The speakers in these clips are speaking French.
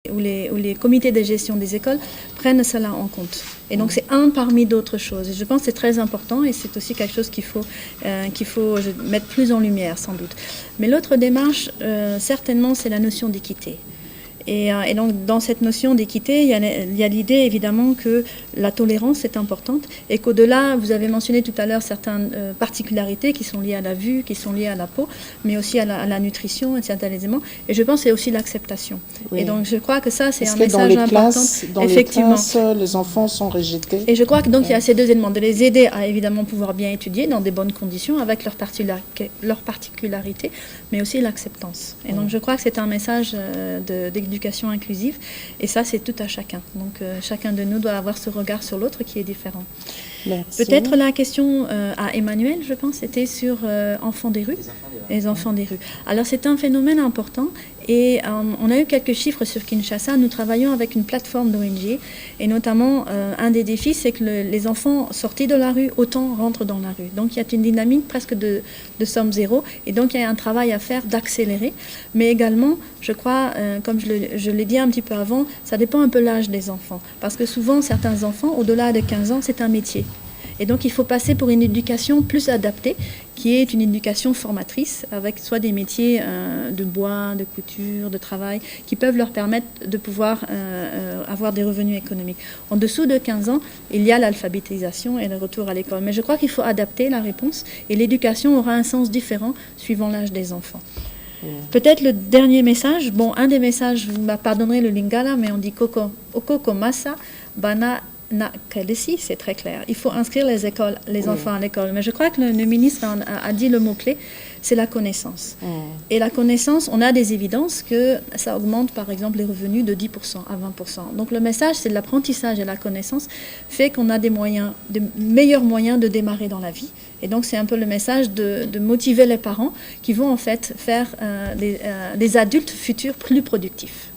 où les comités de gestion des écoles prennent cela en compte. Et donc c'est un parmi d'autres choses. Et je pense que c'est très important et c'est aussi quelque chose qu'il faut mettre plus en lumière sans doute. Mais l'autre démarche, certainement, c'est la notion d'équité. Et donc, dans cette notion d'équité, il y a l'idée, évidemment, que la tolérance est importante et qu'au-delà, vous avez mentionné tout à l'heure certaines particularités qui sont liées à la vue, qui sont liées à la peau, mais aussi à la nutrition et certains éléments. Et je pense que c'est aussi l'acceptation. Oui. Et donc, je crois que ça, c'est un message important. Dans effectivement. Les classes, les enfants sont rejetés. Et je crois que donc, il y a ces deux éléments, de les aider à, évidemment, pouvoir bien étudier dans des bonnes conditions, avec leurs particularités, mais aussi l'acceptance. Et donc, je crois que c'est un message d'éducation inclusive, et ça c'est tout à chacun. Donc chacun de nous doit avoir ce regard sur l'autre qui est différent. Merci. Peut-être la question à Emmanuel, je pense, était sur enfants des rues, les enfants des rues. Alors c'est un phénomène important et on a eu quelques chiffres sur Kinshasa. Nous travaillons avec une plateforme d'ONG et notamment un des défis, c'est que les enfants sortis de la rue, autant rentrent dans la rue. Donc il y a une dynamique presque de somme zéro et donc il y a un travail à faire d'accélérer. Mais également, je crois, comme je l'ai dit un petit peu avant, ça dépend un peu l'âge des enfants. Parce que souvent, certains enfants, au-delà de 15 ans, c'est un métier. Et donc, il faut passer pour une éducation plus adaptée, qui est une éducation formatrice, avec soit des métiers de bois, de couture, de travail, qui peuvent leur permettre de pouvoir avoir des revenus économiques. En dessous de 15 ans, il y a l'alphabétisation et le retour à l'école. Mais je crois qu'il faut adapter la réponse, et l'éducation aura un sens différent suivant l'âge des enfants. Peut-être le dernier message, bon, un des messages, vous me pardonnerez le lingala, mais on dit Okoko Masa, Bana Na Kalesi, c'est très clair. Il faut inscrire les enfants à l'école. Mais je crois que le ministre a dit le mot-clé, c'est la connaissance. Et la connaissance, on a des évidences que ça augmente, par exemple, les revenus de 10% à 20%. Donc le message, c'est de l'apprentissage et la connaissance fait qu'on a des meilleurs moyens de démarrer dans la vie. Et donc c'est un peu le message de motiver les parents qui vont en fait faire des adultes futurs plus productifs.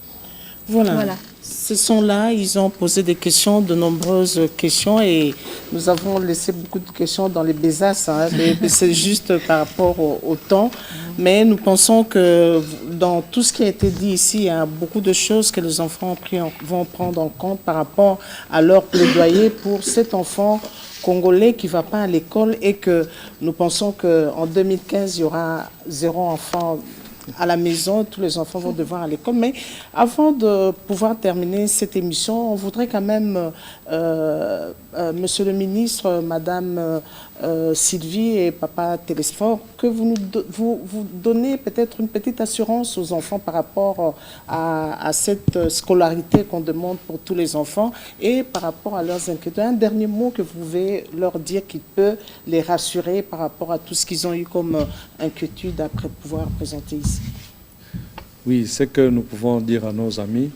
Voilà. Ce sont là, ils ont posé des questions, de nombreuses questions, et nous avons laissé beaucoup de questions dans les besaces, hein, mais c'est juste par rapport au temps. Mais nous pensons que dans tout ce qui a été dit ici, il y a beaucoup de choses que les enfants vont prendre en compte par rapport à leur plaidoyer pour cet enfant congolais qui ne va pas à l'école, et que nous pensons qu'en 2015, il y aura 0 enfant à la maison, tous les enfants vont devoir à l'école. Mais avant de pouvoir terminer cette émission, on voudrait quand même, Monsieur le ministre, Madame Sylvie et Papa Télésphore, que vous donnez peut-être une petite assurance aux enfants par rapport à cette scolarité qu'on demande pour tous les enfants et par rapport à leurs inquiétudes. Un dernier mot que vous pouvez leur dire qui peut les rassurer par rapport à tout ce qu'ils ont eu comme inquiétude après pouvoir présenter ici. Oui, ce que nous pouvons dire à nos amis,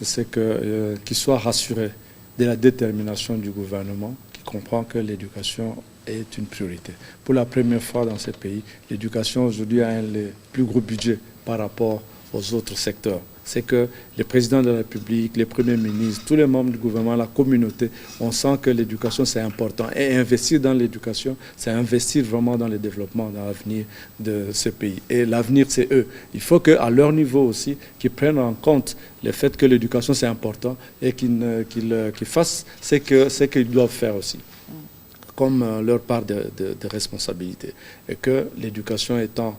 c'est qu'ils soient rassurés de la détermination du gouvernement qui comprend que l'éducation est une priorité. Pour la première fois dans ce pays, l'éducation aujourd'hui a un des plus gros budgets par rapport aux autres secteurs. C'est que les présidents de la République, les premiers ministres, tous les membres du gouvernement, la communauté, on sent que l'éducation c'est important. Et investir dans l'éducation, c'est investir vraiment dans le développement, dans l'avenir de ce pays. Et l'avenir, c'est eux. Il faut qu'à leur niveau aussi, qu'ils prennent en compte le fait que l'éducation c'est important et qu'ils fassent ce qu'ils doivent faire aussi, comme leur part de responsabilité. Et que l'éducation étant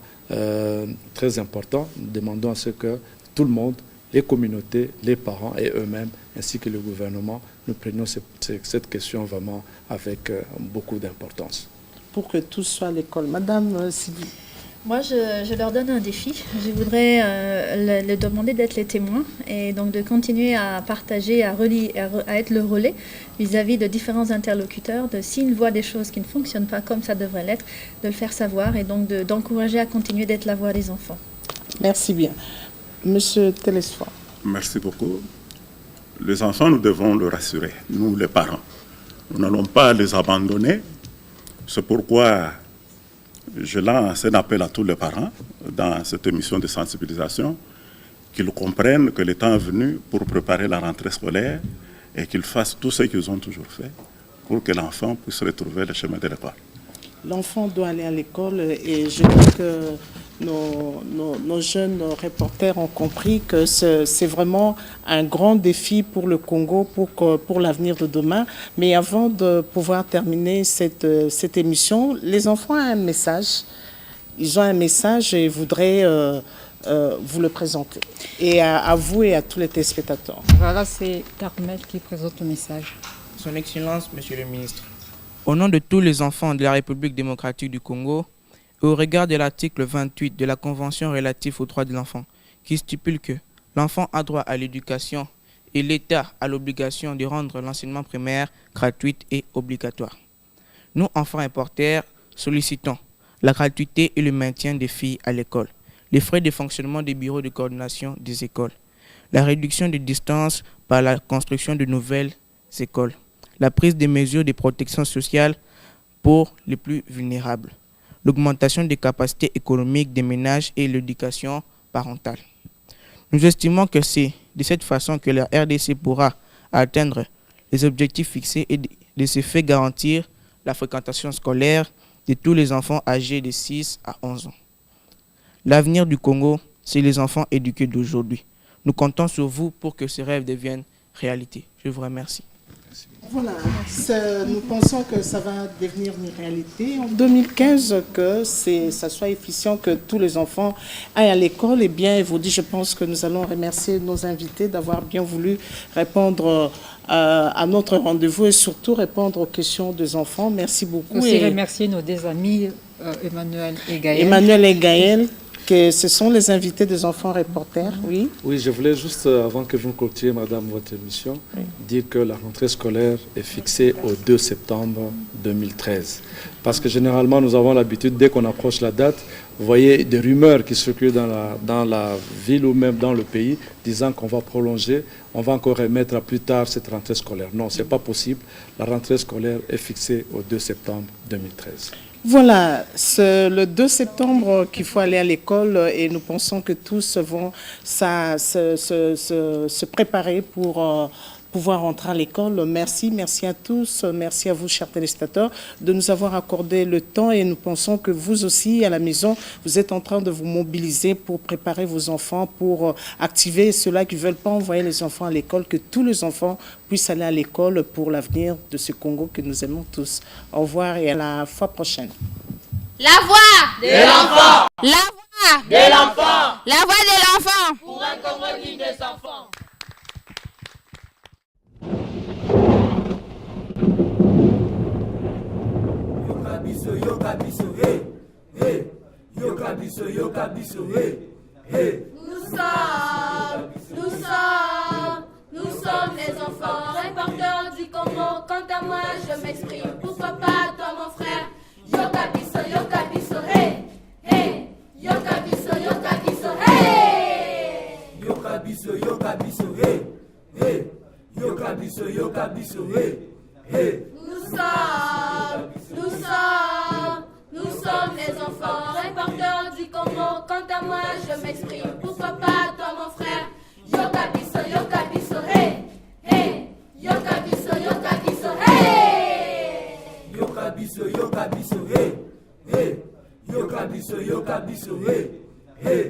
très important, nous demandons à ce que tout le monde, les communautés, les parents et eux-mêmes, ainsi que le gouvernement, nous prenions cette question vraiment avec beaucoup d'importance. Pour que tout soit à l'école. Madame Sylvie. Moi, je leur donne un défi. Je voudrais leur demander d'être les témoins et donc de continuer à partager, à être le relais vis-à-vis de différents interlocuteurs, de s'ils voient des choses qui ne fonctionnent pas comme ça devrait l'être, de le faire savoir et donc d'encourager à continuer d'être la voix des enfants. Merci bien. Monsieur Télésphore. Merci beaucoup. Les enfants, nous devons le rassurer, nous les parents. Nous n'allons pas les abandonner. C'est pourquoi je lance un appel à tous les parents dans cette émission de sensibilisation, qu'ils comprennent que le temps est venu pour préparer la rentrée scolaire et qu'ils fassent tout ce qu'ils ont toujours fait pour que l'enfant puisse retrouver le chemin de l'école. L'enfant doit aller à l'école et je crois que nos jeunes reporters ont compris que c'est vraiment un grand défi pour le Congo, pour l'avenir de demain. Mais avant de pouvoir terminer cette émission, les enfants ont un message. Ils ont un message et voudraient vous le présenter. Et à vous et à tous les téléspectateurs. Voilà, c'est Carmel qui présente le message. Son Excellence, Monsieur le Ministre. Au nom de tous les enfants de la République démocratique du Congo, et au regard de l'article 28 de la Convention relative aux droits de l'enfant, qui stipule que l'enfant a droit à l'éducation et l'État a l'obligation de rendre l'enseignement primaire gratuit et obligatoire. Nous, enfants reporters, sollicitons la gratuité et le maintien des filles à l'école, les frais de fonctionnement des bureaux de coordination des écoles, la réduction des distances par la construction de nouvelles écoles, la prise des mesures de protection sociale pour les plus vulnérables, l'augmentation des capacités économiques des ménages et l'éducation parentale. Nous estimons que c'est de cette façon que la RDC pourra atteindre les objectifs fixés et de ce fait garantir la fréquentation scolaire de tous les enfants âgés de 6 à 11 ans. L'avenir du Congo, c'est les enfants éduqués d'aujourd'hui. Nous comptons sur vous pour que ces rêves deviennent réalité. Je vous remercie. Voilà, nous pensons que ça va devenir une réalité en 2015, que ça soit efficient, que tous les enfants aillent à l'école. Et bien, Evody, je pense que nous allons remercier nos invités d'avoir bien voulu répondre à notre rendez-vous et surtout répondre aux questions des enfants. Merci beaucoup. Aussi remercier nos deux amis Emmanuel et Gaël. Emmanuel et Gaël, que ce sont les invités des enfants reporters, oui. Oui, je voulais juste, avant que vous clôturiez, madame, votre émission, dire que la rentrée scolaire est fixée au 2 septembre 2013. Parce que généralement, nous avons l'habitude, dès qu'on approche la date, vous voyez des rumeurs qui circulent dans la ville ou même dans le pays, disant qu'on va prolonger, on va encore remettre à plus tard cette rentrée scolaire. Non, ce n'est pas possible. La rentrée scolaire est fixée au 2 septembre 2013. Voilà, c'est le 2 septembre qu'il faut aller à l'école et nous pensons que tous vont se préparer pour pouvoir entrer à l'école. Merci à tous, merci à vous, chers téléspectateurs, de nous avoir accordé le temps et nous pensons que vous aussi, à la maison, vous êtes en train de vous mobiliser pour préparer vos enfants, pour activer ceux-là qui ne veulent pas envoyer les enfants à l'école, que tous les enfants puissent aller à l'école pour l'avenir de ce Congo que nous aimons tous. Au revoir et à la fois prochaine. La voix de l'enfant. La voix de l'enfant. La voix de l'enfant. Pour un Congo digne des enfants. Yoka biso, hey, hey. Yoka biso, hey, hey. Nous sommes les enfants reporters du Congo. Quant à moi, je m'exprime. Pourquoi pas toi, mon frère? Yoka biso, hey, hey. Yoka biso, hey. Yoka biso, hey, hey. Yoka biso, hey, hey. Nous sommes les enfants reporters du Congo. Quant à moi, je m'exprime. Pourquoi pas toi, mon frère? Yoka biso, hey, hey. Yoka biso, hey. Yoka biso, hey, hey. Yoka biso, hey, hey.